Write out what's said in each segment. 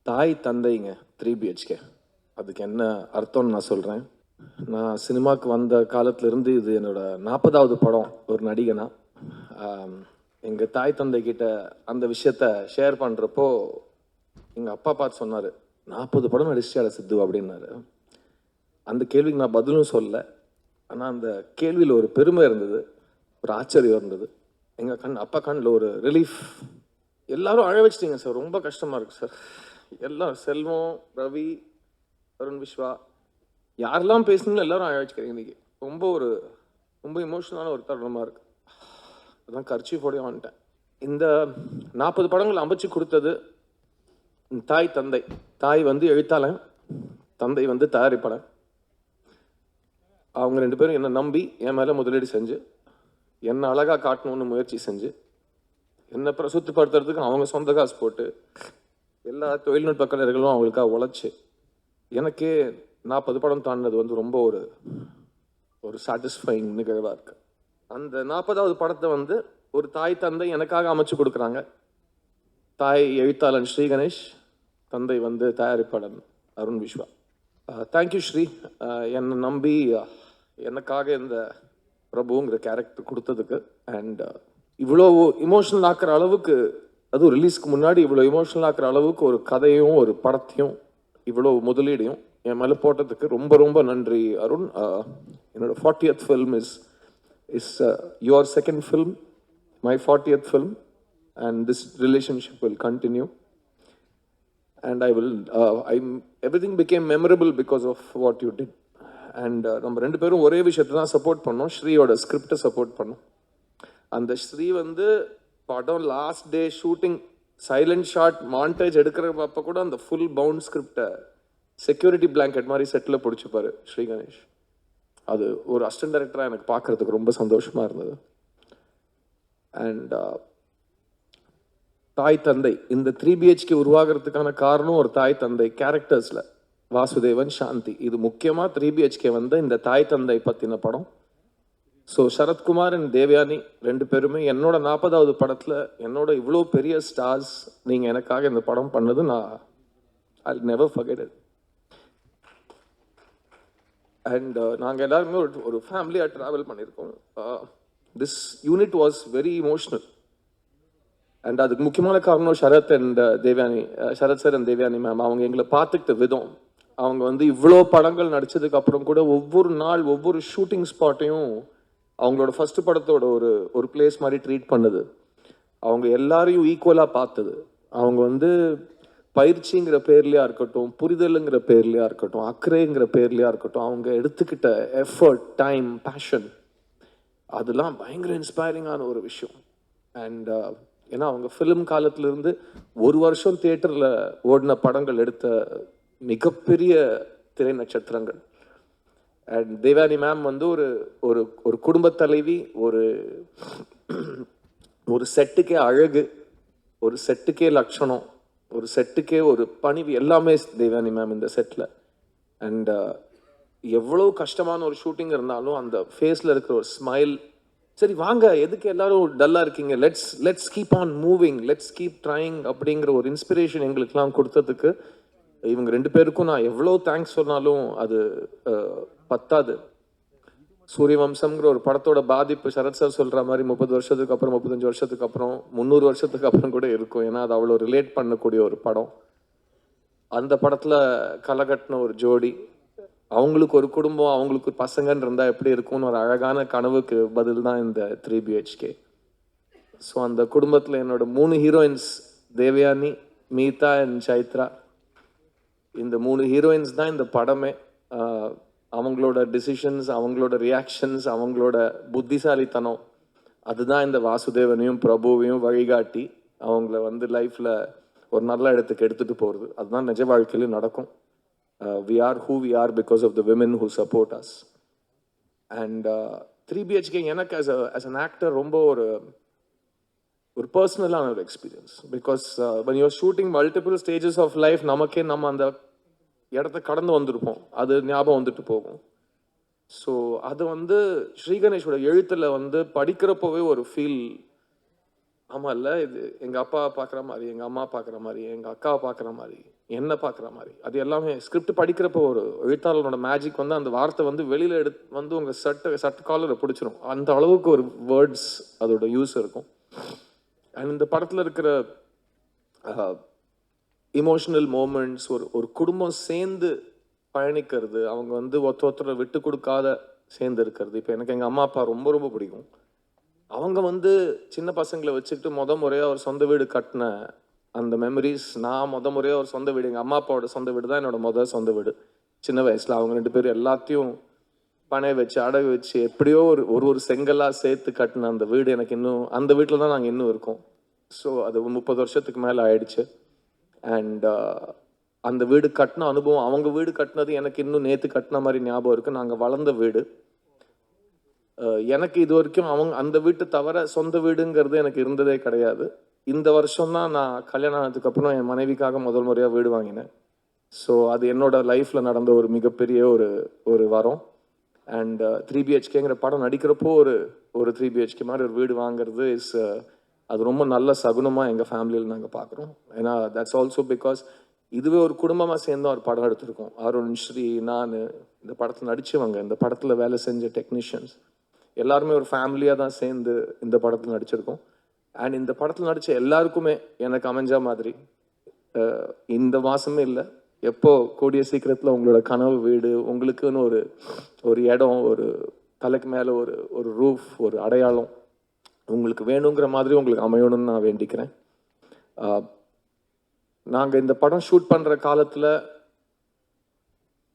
தாய் தந்தைங்க 3 BHK. அதுக்கு என்ன அர்த்தம்னு நான் சொல்கிறேன். நான் சினிமாவுக்கு வந்த காலத்திலேருந்து இது என்னோட 40வது படம் ஒரு நடிகனா. எங்கள் தாய் தந்தை கிட்ட அந்த விஷயத்த ஷேர் பண்ணுறப்போ எங்கள் அப்பா பார்த்து சொன்னார், 40 படம் நடிச்சியாட சித்து அப்படின்னாரு. அந்த கேள்விக்கு நான் பதிலும் சொல்லலை. ஆனால் அந்த கேள்வியில் ஒரு பெருமை இருந்தது, ஒரு ஆச்சரியம் இருந்தது. எங்கள் அப்பா கண்ணில் ஒரு ரிலீஃப். எல்லாரும் அழ வச்சிட்டீங்க சார், ரொம்ப கஷ்டமாக இருக்குது சார். எல்லாம் செல்வம், ரவி, அருண் விஸ்வா, யாரெல்லாம் பேசணும்னு எல்லாரும் அழ வச்சுக்கிறீங்க. இன்னைக்கு ரொம்ப இமோஷனலான ஒரு தருணமாக இருக்குது. அதான் கர்ச்சீஃபோடய வந்துட்டேன். இந்த 40 படங்கள் அமைச்சு கொடுத்தது தாய் தந்தை. தாய் வந்து எழுத்தாளன், தந்தை வந்து தயாரிப்பாளன். அவங்க 2 பேரும் என்னை நம்பி என் மேலே முதலீடு செஞ்சு என்னை அழகாக காட்டணும்னு முயற்சி செஞ்சு என்னை பிரசுத்தப்படுத்துறதுக்கு அவங்க சொந்த காசு போட்டு எல்லா தொழில்நுட்ப கலைஞர்களும் அவங்களுக்காக உழைச்சி எனக்கே 40 படம் தாண்டினது வந்து ரொம்ப ஒரு சாட்டிஸ்ஃபைங் நிகழ்வாக இருக்குது. அந்த 40வது படத்தை வந்து ஒரு தாய் தந்தை எனக்காக அமைச்சு கொடுக்குறாங்க. தாய் எழுத்தாளன் ஸ்ரீ கணேஷ், தந்தை வந்து தயாரிப்பாளன் அருண் விஸ்வா. தேங்க்யூ ஸ்ரீ, என்னை நம்பி எனக்காக இந்த பிரபுங்கிற கேரக்டர் கொடுத்ததுக்கு. அண்ட் இவ்வளோ இமோஷனல் ஆக்குற அளவுக்கு, அதுவும் ரிலீஸ்க்கு முன்னாடி இவ்வளோ இமோஷனல் ஆக்குற அளவுக்கு ஒரு கதையும் ஒரு படத்தையும் இவ்வளோ முதலீடையும் என் மேலே போட்டதுக்கு ரொம்ப நன்றி அருண். என்னோட 40th film is your second film, my 40th film, and this relationship will continue, and everything became memorable because of what you did. And நம்ம 2 பேரும் ஒரே விஷயத்தை தான் சப்போர்ட் பண்ணோம், ஸ்ரீயோட ஸ்கிரிப்டை சப்போர்ட் பண்ணோம். அந்த ஸ்ரீ வந்து படம் last day shooting silent shot montage எடுக்கிறப்ப கூட அந்த ஃபுல் பவுண்ட் ஸ்கிரிப்டை செக்யூரிட்டி பிளாங்கெட் மாதிரி செட்டில் பிடிச்சிப்பாரு ஸ்ரீ கணேஷ். அது ஒரு அசிஸ்டன்ட் டைரக்டராக எனக்கு பார்க்குறதுக்கு ரொம்ப சந்தோஷமாக இருந்தது. அண்ட் தாய் தந்தை இந்த 3BHK உருவாகிறதுக்கான காரணம் ஒரு தாய் தந்தை கேரக்டர்ஸில் வாசுதேவன், சாந்தி. இது முக்கியமாக 3BHK வந்து இந்த தாய் தந்தை பற்றின படம். ஸோ சரத்குமார் அண்ட் தேவயானி 2 பேருமே என்னோட 40வது படத்தில் என்னோட இவ்வளோ பெரிய ஸ்டார்ஸ் நீங்கள் எனக்காக இந்த படம் பண்ணது நான் I never forget it. And நாங்கள் எல்லாருமே ஒரு ஃபேமிலியாக ட்ராவல் பண்ணியிருக்கோம். This unit was very emotional. And அதுக்கு முக்கியமான காரணம் Sarath and Devayani, Sarath sir and Devayani ma'am. அவங்க எங்களை பார்த்துக்கிட்ட விதம், அவங்க வந்து இவ்வளோ படங்கள் நடித்ததுக்கு அப்புறம் கூட ஒவ்வொரு நாள் ஒவ்வொரு ஷூட்டிங் ஸ்பாட்டையும் அவங்களோட ஃபர்ஸ்ட் படத்தோட ஒரு பிளேஸ் மாதிரி ட்ரீட் பண்ணது. அவங்க எல்லாரையும் ஈக்குவலாக பார்த்தது. அவங்க வந்து பயிற்சிங்கிற பேர்லையா இருக்கட்டும், புரிதலுங்கிற பேர்லையா இருக்கட்டும், அக்கறைங்கிற பேர்லையா இருக்கட்டும், அவங்க எடுத்துக்கிட்ட எஃபர்ட், டைம், பேஷன், அதெல்லாம் பயங்கர இன்ஸ்பைரிங்கான ஒரு விஷயம். அண்ட் ஏன்னா அவங்க ஃபிலிம் காலத்திலேருந்து 1 வருஷம் தியேட்டரில் ஓடின படங்கள் எடுத்த மிகப்பெரிய திரை நட்சத்திரங்கள். அண்ட் தேவானி மேம் வந்து ஒரு குடும்ப தலைவி, ஒரு செட்டுக்கே அழகு, ஒரு செட்டுக்கே லட்சணம், ஒரு செட்டுக்கே ஒரு பணிவு, எல்லாமே தேவானி மேம் இந்த செட்டில். அண்ட் எவ்வளோ கஷ்டமான ஒரு ஷூட்டிங் இருந்தாலும் அந்த ஃபேஸில் இருக்கிற ஒரு ஸ்மைல், சரி வாங்க எதுக்கு எல்லாரும் டல்லாக இருக்கீங்க, let's keep on moving, let's keep trying அப்படிங்கிற ஒரு இன்ஸ்பிரேஷன் எங்களுக்கெல்லாம் கொடுத்ததுக்கு இவங்க 2 பேருக்கும் நான் எவ்வளோ தேங்க்ஸ் சொன்னாலும் அது பத்தாது. சூரியவம்சம்ங்கிற ஒரு படத்தோட பாதிப்பு சரத் சார் சொல்கிற மாதிரி 30 வருஷத்துக்கு அப்புறம், 35 வருஷத்துக்கு அப்புறம், 300 வருஷத்துக்கு அப்புறம் கூட இருக்கும். ஏன்னா அது அவ்வளோ ரிலேட் பண்ணக்கூடிய ஒரு படம். அந்த படத்தில் கலகட்டின ஒரு ஜோடி, அவங்களுக்கு ஒரு குடும்பம், அவங்களுக்கு பசங்கன்னு இருந்தால் எப்படி இருக்கும்னு ஒரு அழகான கனவுக்கு பதில் தான் இந்த 3BHK. ஸோ அந்த குடும்பத்தில் என்னோட 3 heroines Devayani, Meetha and Chaitra. இந்த 3 ஹீரோயின்ஸ் தான் இந்த படமே. அவங்களோட டிசிஷன்ஸ், அவங்களோட ரியாக்ஷன்ஸ், அவங்களோட புத்திசாலித்தனம், அதுதான் இந்த வாசுதேவனையும் பிரபுவையும் வழிகாட்டி அவங்கள வந்து லைஃப்பில் ஒரு நல்ல இடத்துக்கு எடுத்துகிட்டு போகிறது. அதுதான் நிஜ வாழ்க்கையிலும் நடக்கும். We are who we are because of the women who support us. And 3BHK எனக்கு as an actor ரொம்ப ஒரு பர்சனலான ஒரு experience. Because when you are shooting multiple stages of life, நமக்கே நம்ம அந்த இடத்த கடந்து வந்திருப்போம், அது ஞாபகம் வந்துட்டு போகும். ஸோ அது வந்து ஸ்ரீ கணேஷோட எழுத்தில் வந்து படிக்கிறப்போவே ஒரு ஃபீல், ஆமாம் இல்லை இது எங்கள் அப்பா பார்க்குற மாதிரி, எங்கள் அம்மா பார்க்குற மாதிரி, எங்கள் அக்காவை பார்க்குற மாதிரி, என்ன பார்க்குற மாதிரி. அது எல்லாமே ஸ்கிரிப்ட் படிக்கிறப்போ ஒரு எழுத்தாளரோட மேஜிக் வந்து அந்த வார்த்தை வந்து வெளியில் வந்து உங்கள் சட்ட காலரை பிடிச்சிரும். அந்த அளவுக்கு ஒரு வேர்ட்ஸ் அதோட யூஸ் இருக்கும். அண்ட் இந்த படத்தில் இருக்கிற இமோஷனல் மூமெண்ட்ஸ், ஒரு குடும்பம் சேர்ந்து பயணிக்கிறது, அவங்க வந்து ஒருத்தரை விட்டு கொடுக்காத சேர்ந்து இருக்கிறது. இப்போ எனக்கு எங்கள் அம்மா அப்பா ரொம்ப ரொம்ப பிடிக்கும். அவங்க வந்து சின்ன பசங்களை வச்சுக்கிட்டு முறையாக ஒரு சொந்த வீடு கட்டின அந்த மெமரிஸ், நான் முறையாக ஒரு சொந்த வீடு, எங்கள் அம்மா அப்பாவோட சொந்த வீடு தான் என்னோட சொந்த வீடு. சின்ன வயசில் அவங்க 2 பேரும் எல்லாத்தையும் பனை வச்சு அடகு வச்சு எப்படியோ ஒரு செங்கலாக சேர்த்து கட்டின அந்த வீடு எனக்கு இன்னும், அந்த வீட்டில் தான் நாங்கள் இன்னும் இருக்கோம். ஸோ அது 30 வருஷத்துக்கு மேலே ஆயிடுச்சு. அண்ட் அந்த வீடு கட்டின அனுபவம், அவங்க வீடு கட்டினது எனக்கு இன்னும் நேற்று கட்டின மாதிரி ஞாபகம் இருக்குது. நாங்கள் வளர்ந்த வீடு. எனக்கு இது வரைக்கும் அந்த வீட்டு தவிர சொந்த வீடுங்கிறது எனக்கு இருந்ததே கிடையாது. இந்த வருஷம் தான் நான் கல்யாணம் ஆனதுக்கப்புறம் என் மனைவிக்காக முதல் முறையாக வீடு வாங்கினேன். ஸோ அது என்னோட லைஃப்பில் நடந்த ஒரு மிகப்பெரிய ஒரு வரம். அண்ட் 3 BHKங்கிற படம் நடிக்கிறப்போ ஒரு 3 BHK மாதிரி ஒரு வீடு வாங்குறது அது ரொம்ப நல்ல சகுனமாக எங்கள் ஃபேமிலியில் நாங்கள் பார்க்குறோம். ஏன்னா தட்ஸ் ஆல்சோ பிகாஸ் இதுவே ஒரு குடும்பமாக சேர்ந்து ஒரு படம் எடுத்திருக்கோம். அருண், ஸ்ரீ, நான், இந்த படத்தில் நடித்தவங்க, இந்த படத்தில் வேலை செஞ்ச டெக்னீஷியன்ஸ் எல்லாருமே ஒரு ஃபேமிலியாக தான் சேர்ந்து இந்த படத்தில் நடிச்சிருக்கோம். அண்ட் இந்த படத்தில் நடித்த எல்லாருக்குமே எனக்கு அமைஞ்ச மாதிரி இந்த மாதமே இல்லை, எப்போ கூடிய சீக்கிரத்தில் உங்களோட கனவு வீடு, உங்களுக்குன்னு ஒரு இடம், ஒரு தலைக்கு மேலே ஒரு ரூஃப், ஒரு அடையாளம் உங்களுக்கு வேணுங்கிற மாதிரி உங்களுக்கு அமையணும்னு நான் வேண்டிக்கிறேன். நாங்கள் இந்த படம் ஷூட் பண்ணுற காலத்தில்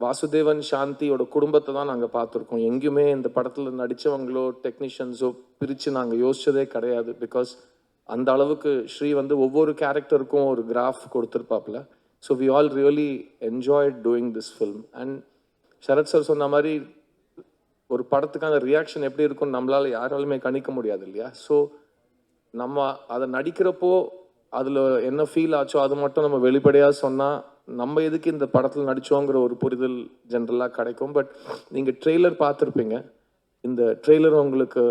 வாசுதேவன், சாந்தியோட குடும்பத்தை தான் நாங்கள் பார்த்துருக்கோம். எங்கேயுமே இந்த படத்தில் நடித்தவங்களோ டெக்னீஷியன்ஸோ பிரித்து நாங்கள் யோசிச்சதே கிடையாது. பிகாஸ் அந்த அளவுக்கு ஸ்ரீ வந்து ஒவ்வொரு கேரக்டருக்கும் ஒரு கிராஃப் கொடுத்துருப்பாப்புல. So we all really enjoyed doing this film. And Sarath sir சொன்ன மாதிரி ஒரு படத்துக்கான ரியாக்ஷன் எப்படி இருக்கும்னு நம்மளால் யாராலுமே கணிக்க முடியாது இல்லையா? ஸோ நம்ம அதை நடிக்கிறப்போ அதில் என்ன ஃபீல் ஆச்சோ அது மட்டும் நம்ம வெளிப்படையாக சொன்னால் நம்ம எதுக்கு இந்த படத்தில் நடித்தோங்கிற ஒரு புரிதல் ஜென்ரலாக கிடைக்கும். பட் நீங்கள் ட்ரெய்லர் பார்த்துருப்பீங்க. இந்த ட்ரெய்லர் உங்களுக்கு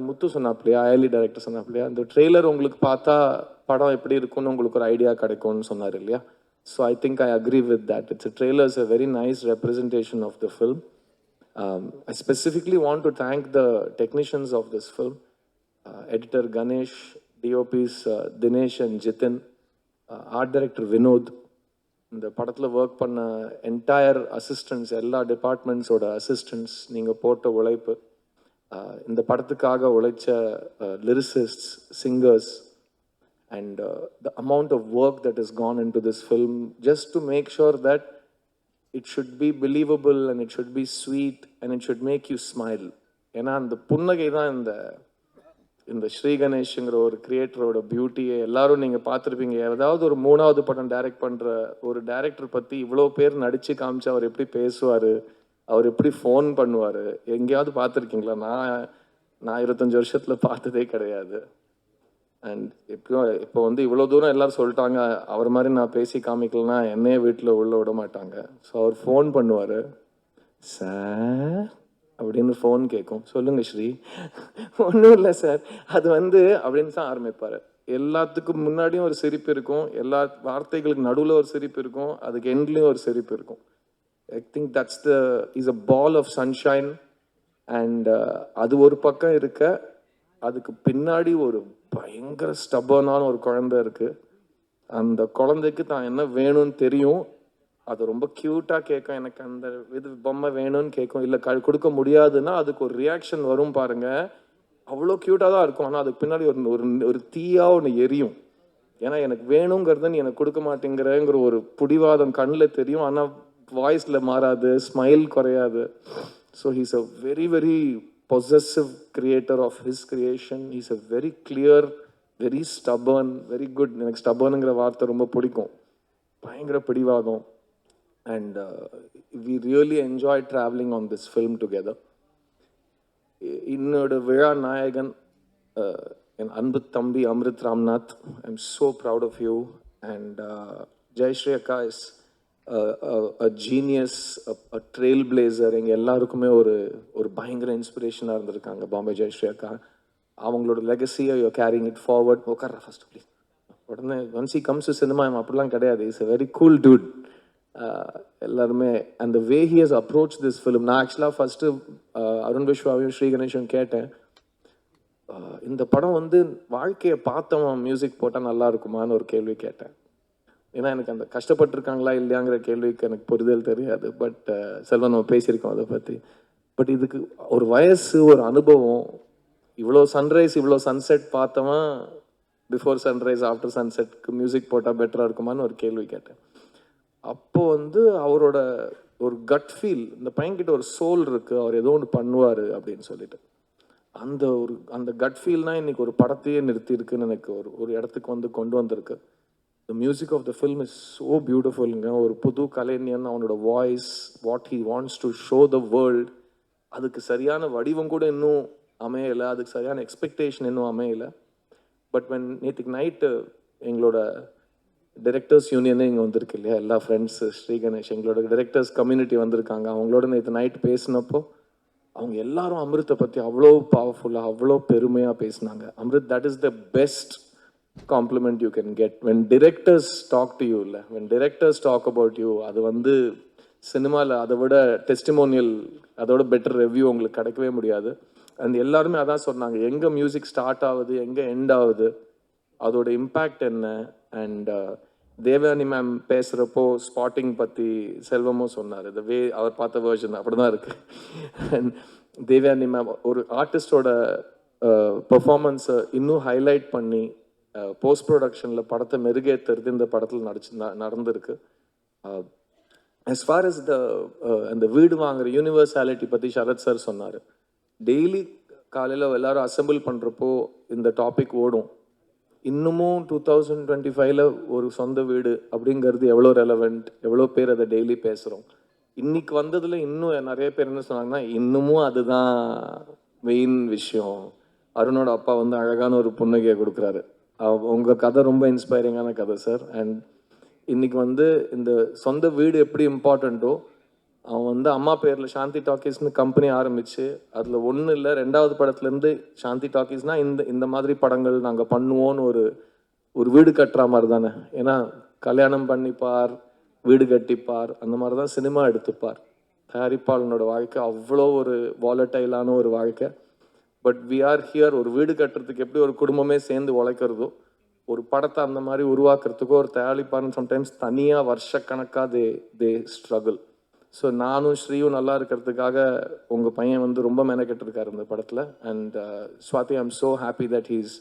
முத்து சொன்னாப்லையா, ஐஎல்இ டைரக்டர் சொன்னாப்லையா, இந்த ட்ரெய்லர் உங்களுக்கு பார்த்தா படம் எப்படி இருக்குன்னு உங்களுக்கு ஒரு ஐடியா கிடைக்கும்னு சொன்னார் இல்லையா? So I think I agree with that. It's trailer is a very nice representation of the film. I specifically want to thank the technicians of this film, editor Ganesh, DOPs Dinesh and Jitin, art director Vinod, இந்த படத்தில் work பண்ண entire assistants, எல்லா டிபார்ட்மெண்ட்ஸோட assistants, நீங்கள் போட்ட உழைப்பு, இந்த படத்துக்காக உழைச்ச லிரிசிஸ்ட்ஸ், singers, and the amount of work that has gone into this film just to make sure that it should be believable and it should be sweet and it should make you smile. ஏன்னா அந்த புன்னகை தான் இந்த ஸ்ரீ கணேஷ்ங்கிற ஒரு கிரியேட்டரோட பியூட்டியை எல்லாரும் நீங்கள் பார்த்துருப்பீங்க. ஏதாவது ஒரு 3வது படம் டைரக்ட் பண்ணுற ஒரு டைரக்டர் பற்றி இவ்வளோ பேர் நடித்து காமிச்சு அவர் எப்படி பேசுவார், அவர் எப்படி ஃபோன் பண்ணுவார், எங்கேயாவது பார்த்துருக்கீங்களா? நான் 25 வருஷத்தில் பார்த்ததே கிடையாது. அண்ட் இப்போ வந்து இவ்வளோ தூரம் எல்லோரும் சொல்லிட்டாங்க, அவர் மாதிரி நான் பேசி காமிக்கலன்னா என்னையே வீட்டில் உள்ள விட மாட்டாங்க. ஸோ அவர் ஃபோன் பண்ணுவார், சார் அப்படின்னு ஃபோன் கேட்கும், சொல்லுங்கள் ஸ்ரீ, ஒன்றும் இல்லை சார், அது வந்து அப்படின்னு தான் ஆரம்பிப்பார். எல்லாத்துக்கும் முன்னாடியும் ஒரு சிரிப்பு இருக்கும், எல்லா வார்த்தைகளுக்கு நடுவில் ஒரு சிரிப்பு இருக்கும், அதுக்கு எண்ட்லேயும் ஒரு சிரிப்பு இருக்கும். I think that's is a ball of sunshine. And அது ஒரு பக்கம் இருக்க, அதுக்கு பின்னாடி ஒரு பயங்கர ஸ்டபர்னான ஒரு குழந்தை இருக்குது. அந்த குழந்தைக்கு தான் என்ன வேணும்னு தெரியும், அது ரொம்ப க்யூட்டாக கேட்கும், எனக்கு அந்த இது பொம்மை வேணும்னு கேட்கும். இல்லை கொடுக்க முடியாதுன்னா அதுக்கு ஒரு ரியாக்ஷன் வரும் பாருங்கள், அவ்வளோ க்யூட்டாக தான் இருக்கும். ஆனால் அதுக்கு பின்னாடி ஒரு தீயாக ஒன்று எரியும். ஏன்னா எனக்கு வேணுங்கிறத நீ எனக்கு கொடுக்க மாட்டேங்கிறங்கிற ஒரு பிடிவாதம் கண்ணில் தெரியும். ஆனால் வாய்ஸில் மாறாது, ஸ்மைல் குறையாது. So he's a very very possessive creator of his creation. He's a very clear, very stubborn, very good. எனக்கு ஸ்டபர்னுங்கிற வார்த்தை ரொம்ப பிடிக்கும், பயங்கர பிடிவாதம். And we really enjoyed traveling on this film together. இன்னோட விழா நாயகன் என் அன்பு தம்பி Amrit Ramnath, I'm so proud of you. And Jayashree Akka is a genius, a trailblazer. எங்கள் எல்லாருக்குமே ஒரு பயங்கர இன்ஸ்பிரேஷனாக இருந்திருக்காங்க பாம்பே ஜெயஸ்ரீ அக்கா. அவங்களோட லெகசியை யூ கேரிங் இட் ஃபார்வர்ட். உட்கார ஃபர்ஸ்ட் ப்ளீஸ், உடனே once he comes to cinema அப்படிலாம் கிடையாது, is a very cool dude. எல்லாருமே அந்த way he has approach this film. நான் ஆக்சுவலாக ஃபஸ்ட்டு அருண் விஸ்வாவையும் ஸ்ரீ கணேஷும் கேட்டேன், இந்த படம் வந்து வாழ்க்கையை பார்த்தவன் மியூசிக் போட்டால் நல்லா இருக்குமான்னு ஒரு கேள்வி கேட்டேன். ஏன்னா எனக்கு அந்த கஷ்டப்பட்டிருக்காங்களா இல்லையாங்கிற கேள்விக்கு எனக்கு புரிதல் தெரியாது. பட் செல்வன் நம்ம பேசியிருக்கோம் அதை பற்றி. பட் இதுக்கு ஒரு வயசு, ஒரு அனுபவம், இவ்வளோ சன்ரைஸ் இவ்வளோ சன்செட் பார்த்தவன் பிஃபோர் சன்ரைஸ் ஆஃப்டர் சன்செட்க்கு மியூசிக் போட்டால் பெட்டராக இருக்குமான்னு ஒரு கேள்வி கேட்டேன். அப்போ வந்து அவரோட ஒரு கட் ஃபீல், இந்த பையன்கிட்ட ஒரு சோல் இருக்குது, அவர் ஏதோ ஒன்று பண்ணுவார் அப்படின்னு சொல்லிட்டு, அந்த கட் ஃபீல்னா இன்னைக்கு ஒரு படத்தையே நிறுத்தியிருக்குன்னு எனக்கு ஒரு இடத்துக்கு வந்து கொண்டு வந்திருக்கு. The music of the film is so beautiful. ஒரு புது கலைஞன், அவனோட voice, what he wants to show the world, அதுக்கு சரியான வடிவம் கூட இன்னும் அமையலை, அதுக்கு சரியான எக்ஸ்பெக்டேஷன் இன்னும் அமையலை. பட் நேற்றுக்கு நைட்டு எங்களோட டைரக்டர்ஸ் யூனியனே இங்கே வந்திருக்கு இல்லையா, எல்லா ஃப்ரெண்ட்ஸு, ஸ்ரீ கணேஷ், எங்களோட டைரக்டர்ஸ் கம்யூனிட்டி வந்திருக்காங்க. அவங்களோட நேற்று நைட் பேசினப்போ அவங்க எல்லாரும் அமிர்த்தை பற்றி அவ்வளோ பவர்ஃபுல்லாக, அவ்வளோ பெருமையாக பேசினாங்க. Amrit, that is the best compliment you can get when directors talk to you. When directors talk about you, அது வந்து சினிமாவில் அதை விட டெஸ்டிமோனியல், அதோட பெட்டர் ரிவ்யூ உங்களுக்கு கிடைக்கவே முடியாது. அண்ட் எல்லாருமே அதான் சொன்னாங்க, எங்கே மியூசிக் ஸ்டார்ட் ஆகுது, எங்கே எண்ட் ஆகுது, அதோட இம்பேக்ட் என்ன. அண்ட் தேவயானி மேம் பேசுகிறப்போ ஸ்பாட்டிங் பற்றி செல்வமும் சொன்னார். இந்த வே அவர் பார்த்த வேர்ஷன் அப்படி தான் இருக்குது. அண்ட் தேவயானி மேம் ஒரு ஆர்டிஸ்டோட பெர்ஃபார்மன்ஸை இன்னும் ஹைலைட் பண்ணி போஸ்ட் ப்ரொடக்ஷனில் படத்தை மெருகேற்றுறது இந்த படத்தில் நடந்திருக்கு. as far as அந்த வீடு வாங்குற யூனிவர்சாலிட்டி பற்றி சரத் சார் சொன்னார். டெய்லி காலையில் எல்லாரும் அசெம்பிள் பண்ணுறப்போ இந்த டாபிக் ஓடும். இன்னமும் 2025 ஒரு சொந்த வீடு அப்படிங்கிறது எவ்வளோ ரெலவெண்ட், எவ்வளோ பேர் அதை டெய்லி பேசுகிறோம். இன்னைக்கு வந்ததில் இன்னும் நிறைய பேர் என்ன சொன்னாங்கன்னா, இன்னமும் அதுதான் மெயின் விஷயம். அருணோட அப்பா வந்து அழகான ஒரு புன்னகையை கொடுக்குறாரு. உங்கள் கதை ரொம்ப இன்ஸ்பைரிங்கான கதை சார். அண்ட் இன்னைக்கு வந்து இந்த சொந்த வீடு எப்படி இம்பார்ட்டண்ட்டோ, அவன் வந்து அம்மா பேரில் சாந்தி டாக்கீஸ்னு கம்பெனி ஆரம்பித்து அதில் ஒன்றும் இல்லை, 2வது படத்துலேருந்து சாந்தி டாக்கீஸ்னால் இந்த மாதிரி படங்கள் நாங்கள் பண்ணுவோன்னு ஒரு வீடு கட்டுற மாதிரி தானே. ஏன்னா கல்யாணம் பண்ணிப்பார், வீடு கட்டிப்பார், அந்த மாதிரி தான் சினிமா எடுத்துப்பார். தயாரிப்பாளனோட வாழ்க்கை அவ்வளோ ஒரு வாலட்டைலான ஒரு வாழ்க்கை. But we are here. ஒரு வீடு கட்டுறதுக்கு எப்படி ஒரு குடும்பமே சேர்ந்து உழைக்கிறதோ, ஒரு படத்தை அந்த மாதிரி உருவாக்குறதுக்கோ ஒரு தயாரிப்பாளன் சம்டைம்ஸ் தனியாக வருஷக்கணக்காக தே ஸ்ட்ரகிள். ஸோ நானும் ஸ்ரீயும் நல்லா இருக்கிறதுக்காக உங்கள் பையன் வந்து ரொம்ப மெனக்கெட்டிருக்காரு இந்த படத்தில். And Swathi, I am so happy that he's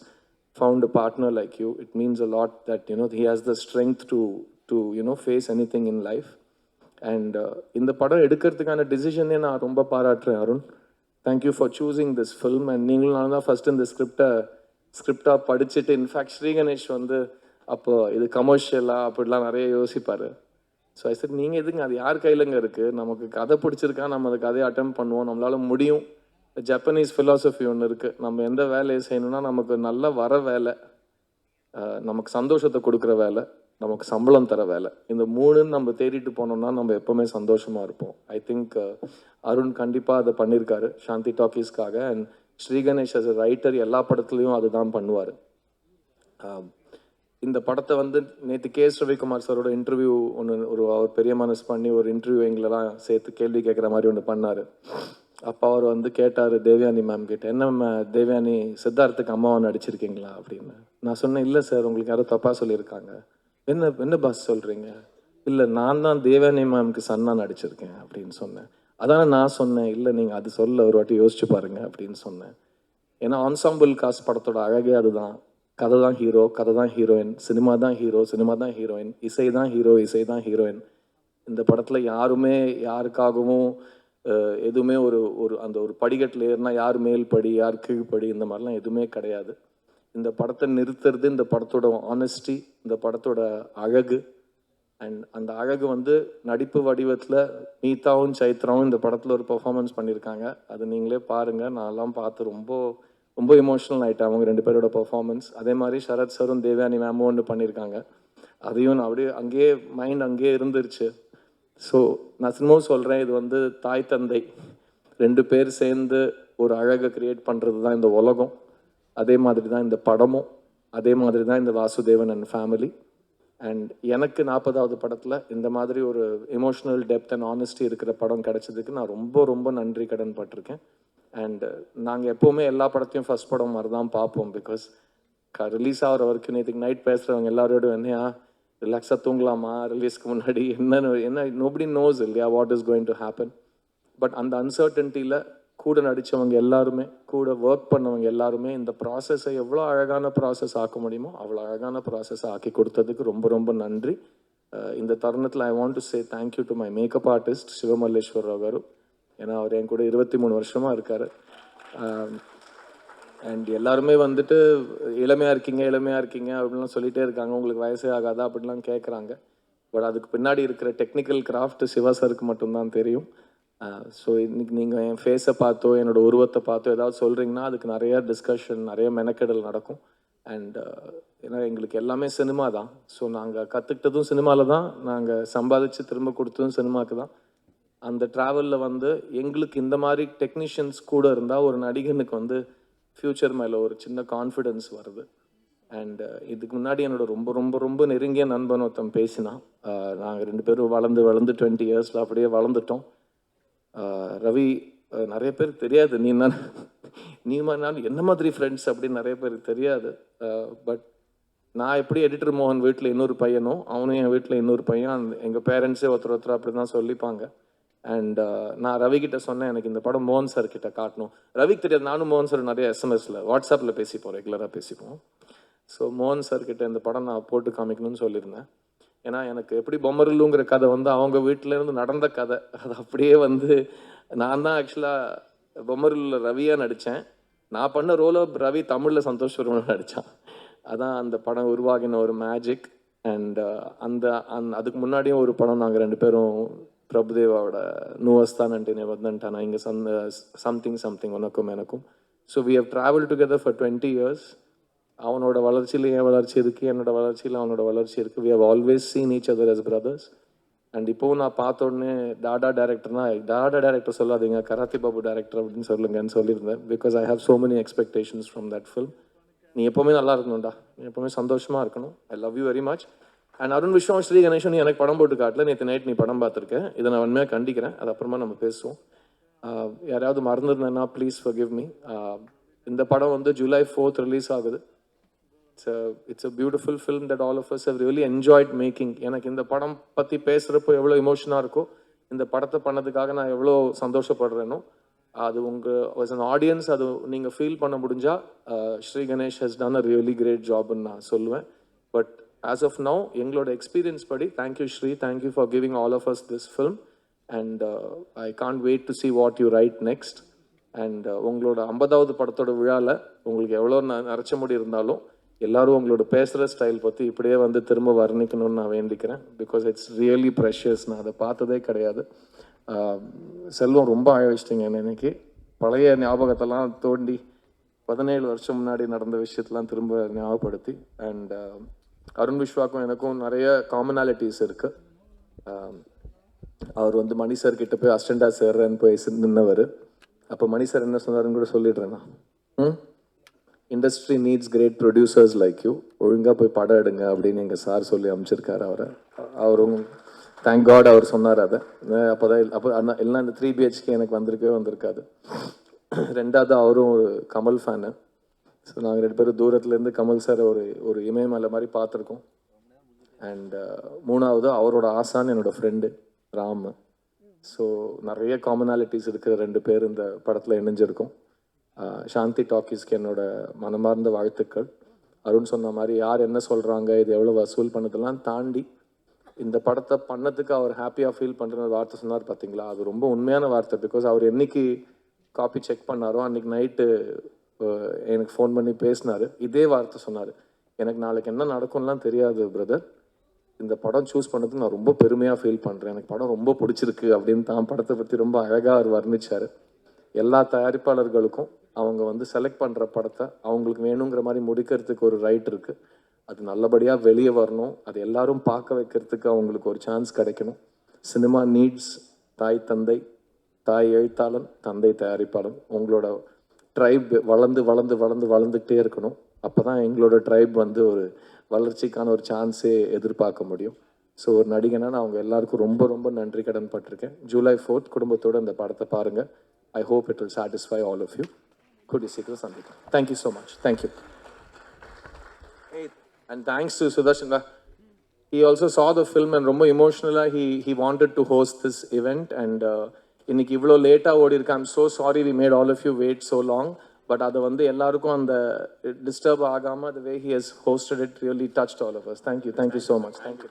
found a partner like you. It means a lot that he has the strength to face anything in life. And இந்த படம் எடுக்கிறதுக்கான டிசிஷனே நான் ரொம்ப பாராட்டுறேன் Arun. Thank you for choosing this film. And நீங்களும் நான் தான் ஃபஸ்ட்டு இந்த ஸ்கிரிப்டாக படிச்சுட்டு, இன்ஃபேக்ட் ஸ்ரீ கணேஷ் வந்து அப்போ இது கமர்ஷியலாக அப்படிலாம் நிறைய யோசிப்பார். ஸோ ஐ சார், நீங்கள் எதுங்க, அது யார் கையிலங்க இருக்குது, நமக்கு கதை பிடிச்சிருக்கா, நம்ம அந்த கதையை அட்டெம்ப்ட் பண்ணுவோம், நம்மளால் முடியும். ஜப்பனீஸ் ஃபிலாசபி ஒன்று இருக்குது, நம்ம எந்த வேலையை செய்யணும்னா நமக்கு நல்ல வர வேலை, நமக்கு சந்தோஷத்தை கொடுக்குற வேலை, நமக்கு சம்பளம் தர வேலை, இந்த 3ன்னு நம்ம தேடிட்டு போனோம்னா நம்ம எப்போவுமே சந்தோஷமாக இருப்போம். ஐ திங்க் அருண் கண்டிப்பாக அதை பண்ணியிருக்காரு சாந்தி டாக்கீஸ்க்காக. And Sri Ganesh as a writer எல்லா படத்துலையும் அதுதான் பண்ணுவார். இந்த படத்தை வந்து நேற்று கே.எஸ். ரவிக்குமார் சாரோட இன்டர்வியூ ஒன்று அவர் பெரிய மனசு பண்ணி ஒரு இன்டர்வியூ எங்களெல்லாம் சேர்த்து கேள்வி கேட்குற மாதிரி ஒன்று பண்ணார். அப்போ அவர் வந்து கேட்டார் தேவயானி மேம் கிட்ட, என்ன தேவயானி சித்தார்த்துக்கு அம்மாவை நடிச்சிருக்கீங்களா அப்படின்னு. நான் சொன்னேன், இல்லை சார், உங்களுக்கு யாரும் தப்பாக சொல்லியிருக்காங்க. என்ன பாஸ் சொல்கிறீங்க? இல்லை, நான் தான் தேவயானி மேம்க்கு சன்னா நடிச்சிருக்கேன் அப்படின்னு சொன்னேன். அதானே நான் சொன்னேன். இல்லை, நீங்கள் அது சொல்ல ஒரு வாட்டி யோசிச்சு பாருங்க அப்படின்னு சொன்னேன். ஏன்னா ஆன்சாம்பிள் காஸ்ட் படத்தோட அழகே அதுதான். கதை தான் ஹீரோ, கதை தான் ஹீரோயின், சினிமா தான் ஹீரோ, சினிமா தான் ஹீரோயின், இசை தான் ஹீரோ, இசை தான் ஹீரோயின். இந்த படத்தில் யாருமே யாருக்காகவும் எதுவுமே அந்த ஒரு படிக்கட்டில் ஏறினா யார் மேல் படி, யார் கீழ்படி, இந்த மாதிரிலாம் எதுவுமே கிடையாது. இந்த படத்தை நிறுத்துறது இந்த படத்தோட ஆனஸ்டி, இந்த படத்தோட அழகு. அண்ட் அந்த அழகு வந்து நடிப்பு வடிவத்தில் மீதாவும் சைத்ராவும் இந்த படத்தில் ஒரு பெர்ஃபார்மன்ஸ் பண்ணியிருக்காங்க. அது நீங்களே பாருங்கள். நான்லாம் பார்த்து ரொம்ப ரொம்ப எமோஷ்னல் ஆகிட்டேன் அவங்க 2 பேரோட பெர்ஃபார்மன்ஸ். அதே மாதிரி சரத் சாரும் தேவயானி மேமும் ஒன்று பண்ணியிருக்காங்க. அதையும் நான் அப்படியே அங்கேயே மைண்ட் அங்கேயே இருந்துருச்சு. ஸோ நான் சினிமாவும் சொல்கிறேன், இது வந்து தாய் தந்தை 2 பேர் சேர்ந்து ஒரு அழகை க்ரியேட் பண்ணுறது தான் இந்த உலகம். அதே மாதிரி தான் இந்த படமும். அதே மாதிரி தான் இந்த வாசுதேவன் அண்ட் ஃபேமிலி. அண்ட் எனக்கு 40வது படத்தில் இந்த மாதிரி ஒரு எமோஷ்னல் டெப்த் அண்ட் ஆனஸ்டி இருக்கிற படம் கிடைச்சதுக்கு நான் ரொம்ப ரொம்ப நன்றி கடன் பட்டிருக்கேன். அண்ட் நாங்கள் எப்போவுமே எல்லா படத்தையும் ஃபர்ஸ்ட் படம் மாதிரி தான் பார்ப்போம். பிகாஸ் ரிலீஸ் ஆகிற வரைக்கும் நேற்றுக்கு நைட் பேசுகிறவங்க எல்லாரோடும் என்னையா ரிலாக்ஸாக தூங்கலாமா ரிலீஸ்க்கு முன்னாடி என்ன நோபடி நோஸ் இல்லையா what is going to happen. But அந்த அன்சர்டன்ட்டியில் கூட நடித்தவங்க எல்லாருமே, கூட ஒர்க் பண்ணவங்க எல்லாருமே இந்த ப்ராசஸை எவ்வளோ அழகான ப்ராசஸ் ஆக்க முடியுமோ அவ்வளோ அழகான ப்ராசஸை ஆக்கி கொடுத்ததுக்கு ரொம்ப ரொம்ப நன்றி. இந்த தருணத்தில் I want to say thank you to my makeup artist Sivamalleswararao garu. ஏன்னா அவர் என் கூட 23 வருஷமாக இருக்கார். அண்ட் எல்லாருமே வந்துட்டு இளமையாக இருக்கீங்க அப்படின்லாம் சொல்லிகிட்டே இருக்காங்க, உங்களுக்கு வயசே ஆகாதா அப்படின்லாம் கேட்குறாங்க. பட் அதுக்கு பின்னாடி இருக்கிற டெக்னிக்கல் கிராஃப்ட் சிவா சாருக்கு மட்டும்தான் தெரியும். ஸோ இன்னைக்கு நீங்கள் என் ஃபேஸை பார்த்தோ என்னோடய உருவத்தை பார்த்தோ ஏதாவது சொல்கிறீங்கன்னா அதுக்கு நிறைய டிஸ்கஷன், நிறைய மெனக்கெடல் நடக்கும். அண்ட் ஏன்னா எங்களுக்கு எல்லாமே சினிமா தான். ஸோ நாங்கள் கற்றுக்கிட்டதும் சினிமாவில் தான், நாங்கள் சம்பாதிச்சு திரும்ப கொடுத்ததும் சினிமாவுக்கு தான். அந்த ட்ராவலில் வந்து எங்களுக்கு இந்த மாதிரி டெக்னீஷியன்ஸ் கூட இருந்தால் ஒரு நடிகனுக்கு வந்து ஃப்யூச்சர் மேலே ஒரு சின்ன கான்ஃபிடென்ஸ் வருது. அண்ட் இதுக்கு முன்னாடி என்னோட ரொம்ப ரொம்ப ரொம்ப நெருங்கிய நண்பன் ஒருத்தன் பேசினான். நாங்கள் 2 பேரும் வளர்ந்து 20 இயர்ஸில் அப்படியே வளர்ந்துட்டோம். ரவி, நிறைய பேர் தெரியாது நீ நான் என்ன மாதிரி ஃப்ரெண்ட்ஸ் அப்படின்னு நிறைய பேருக்கு தெரியாது. பட் நான் எப்படி எடிட்டர் மோகன் வீட்டில் இன்னொரு பையனோ அவனும் என் வீட்டில் இன்னொரு பையன், எங்கள் பேரண்ட்ஸே ஒருத்தர் அப்படி தான் சொல்லிப்பாங்க. அண்ட் நான் ரவிக்கிட்ட சொன்னேன் எனக்கு இந்த படம் மோகன் சார் கிட்ட காட்டணும். ரவிக்கு தெரியாது, நானும் மோகன் சார் நிறைய எஸ்எம்எஸில் வாட்ஸ்அப்பில் பேசிப்போம், ரெகுலராக பேசிப்போம். ஸோ மோகன் சார் கிட்ட இந்த படம் நான் போட்டு காமிக்கணும்னு சொல்லியிருந்தேன். ஏன்னா எனக்கு எப்படி பொம்மரில்லுங்கிற கதை வந்து அவங்க வீட்டிலேருந்து நடந்த கதை, அது அப்படியே வந்து நான் தான் ஆக்சுவலாக பொம்மரில்லில் ரவியாக நடித்தேன். நான் பண்ண ரோலை ரவி தமிழில் சந்தோஷ் நடித்தான். அதான் அந்த படம் உருவாகின ஒரு மேஜிக். அண்ட் அதுக்கு முன்னாடியும் ஒரு படம் நாங்கள் 2 பேரும் பிரபுதேவாவோட நூவஸ்தான் அண்டினே வந்தன்ட்டானா இங்கே சம்திங் உனக்கும் எனக்கும். So we have travel together for 20 years. அவனோட வளர்ச்சியில் என் வளர்ச்சி இருக்குது, என்னோட வளர்ச்சியில் அவனோட வளர்ச்சி இருக்குது. We have always seen each other as brothers. And இப்போவும் நான் பார்த்த உடனே டாடா டேரக்டர் சொல்லாதீங்க, கராத்தி பாபு டேரக்டர் அப்படின்னு சொல்லுங்கன்னு சொல்லியிருந்தேன். Because I have so many expectations from that film. நீ எப்போவுமே நல்லா இருக்கணும்டா, நீ எப்போவுமே சந்தோஷமாக இருக்கணும். I love you very much. And Arun Viswam, Sri Ganeshan எனக்கு படம் போட்டு காட்டல, நேற்று நைட் நீ படம் பார்த்துருக்கேன். இதை நான் உண்மையாக கண்டிக்கிறேன். அது அப்புறமா நம்ம பேசுவோம். யாராவது மறந்துருந்தேன்னா ப்ளீஸ் ஃபர்கிவ் மீ. இந்த படம் வந்து July 4th ரிலீஸ் ஆகுது. It's a beautiful film that all of us have really enjoyed making. எனக்கு இந்த படம் பற்றி பேசுகிறப்போ எவ்வளோ எமோஷனாக இருக்கோ, இந்த படத்தை பண்ணதுக்காக நான் எவ்வளோ சந்தோஷப்படுறேனோ, அது as an audience அது நீங்கள் ஃபீல் பண்ண முடிஞ்சால் Sri Ganesh has done a really great jobன்னு நான் சொல்லுவேன். பட் as of now எங்களோட எக்ஸ்பீரியன்ஸ் படி thank you Sri, thank you for giving all of us this film. And I can't wait to see what you write next. And உங்களோட 50வது படத்தோட விழாவில் உங்களுக்கு எவ்வளோ நரைச்ச முடி இருந்தாலும் எல்லாரும் உங்களோட பேசுகிற ஸ்டைல் பற்றி இப்படியே வந்து திரும்ப வர்ணிக்கணும்னு நான் வேண்டிக்கிறேன். Because it's really precious. நான் அதை பார்த்ததே கிடையாது. செல்வம் ரொம்ப அழவிச்சிட்டிங்க இன்னைக்கு. பழைய ஞாபகத்தெல்லாம் தோண்டி 17 வருஷம் முன்னாடி நடந்த விஷயத்தெல்லாம் திரும்ப ஞாபகப்படுத்தி. அண்ட் அருண் விஸ்வாக்கும் எனக்கும் நிறைய காமனாலிட்டிஸ் இருக்குது. அவர் வந்து மணி சார் கிட்ட போய் அசிஸ்டண்டாக சேர்றேன்னு போய் நின்னவர். அப்போ மணி சார் என்ன சொன்னாருன்னு கூட சொல்லிடுறேண்ணா. Industry needs great producers like you, ஒழுங்காக போய் படம் எடுங்க அப்படின்னு எங்கள் சார் சொல்லி அமைச்சிருக்காரு அவரை. அவரும் தேங்க் காட் அவர் சொன்னார் அதை. அப்போ எல்லாம் இந்த 3 BHK எனக்கு வந்திருக்காது. ரெண்டாவது அவரும் ஒரு கமல் ஃபேனு. ஸோ நாங்கள் 2 பேரும் தூரத்துலேருந்து கமல் சார் ஒரு இமயமலை மாதிரி பார்த்துருக்கோம். அண்ட் மூணாவது அவரோட ஆசான் என்னோடய ஃப்ரெண்டு ராம். ஸோ நிறைய காமனாலிட்டிஸ் இருக்கிற 2 பேர் இந்த படத்தில் இணைஞ்சிருக்கோம். சாந்தி டாக்கீஸ்க்கு என்னோட மனமார்ந்த வாழ்த்துக்கள். அருண் சொன்ன மாதிரி யார் என்ன சொல்கிறாங்க, இது எவ்வளோ வசூல் பண்ணதெல்லாம் தாண்டி இந்த படத்தை பண்ணதுக்கு அவர் ஹாப்பியாக ஃபீல் பண்ணுற வார்த்தை சொன்னார் பார்த்தீங்களா, அது ரொம்ப உண்மையான வார்த்தை. பிகாஸ் அவர் என்னைக்கு காப்பி செக் பண்ணாரோ அன்றைக்கி நைட்டு எனக்கு ஃபோன் பண்ணி பேசினார். இதே வார்த்தை சொன்னார், எனக்கு நாளைக்கு என்ன நடக்கும்லாம் தெரியாது பிரதர், இந்த படம் சூஸ் பண்ணதுக்கு நான் ரொம்ப பெருமையாக ஃபீல் பண்ணுறேன், எனக்கு படம் ரொம்ப பிடிச்சிருக்கு அப்படின்னு தான் படத்தை பற்றி ரொம்ப அழகாக அவர் வர்ணிச்சார். எல்லா தயாரிப்பாளர்களுக்கும் அவங்க வந்து செலக்ட் பண்ணுற படத்தை அவங்களுக்கு வேணுங்கிற மாதிரி முடிக்கிறதுக்கு ஒரு ரைட் இருக்குது. அது நல்லபடியாக வெளியே வரணும், அது எல்லாரும் பார்க்க வைக்கிறதுக்கு அவங்களுக்கு ஒரு சான்ஸ் கிடைக்கணும். சினிமா நீட்ஸ் தாய் தந்தை, தாய் எழுத்தாளன், தந்தை தயாரிப்பாளன். உங்களோட ட்ரைப் வளர்ந்துக்கிட்டே இருக்கணும். அப்போ தான் எங்களோட ட்ரைப் வந்து ஒரு வளர்ச்சிக்கான ஒரு சான்ஸே எதிர்பார்க்க முடியும். ஸோ ஒரு நடிகனா நான் அவங்க எல்லாருக்கும் ரொம்ப ரொம்ப நன்றி கடன் பட்டிருக்கேன். ஜூலை 4th குடும்பத்தோடு அந்த படத்தை பாருங்கள். I hope it will satisfy all of you. கூடிய சீக்கிரம் சந்திக்கிறேன். Thank you so much. Thank you. And thanks to Sudarshan. He also saw the film and ரொம்ப emotional. He wanted to host this event and இன்னைக்கு இவ்வளோ லேட்டாக ஓடி இருக்கு. I'm so sorry we made all of you wait so long. But அதை வந்து எல்லாருக்கும் அந்த டிஸ்டர்ப் ஆகாமல் the way he has hosted it really touched all of us. Thank you so much. Thank you.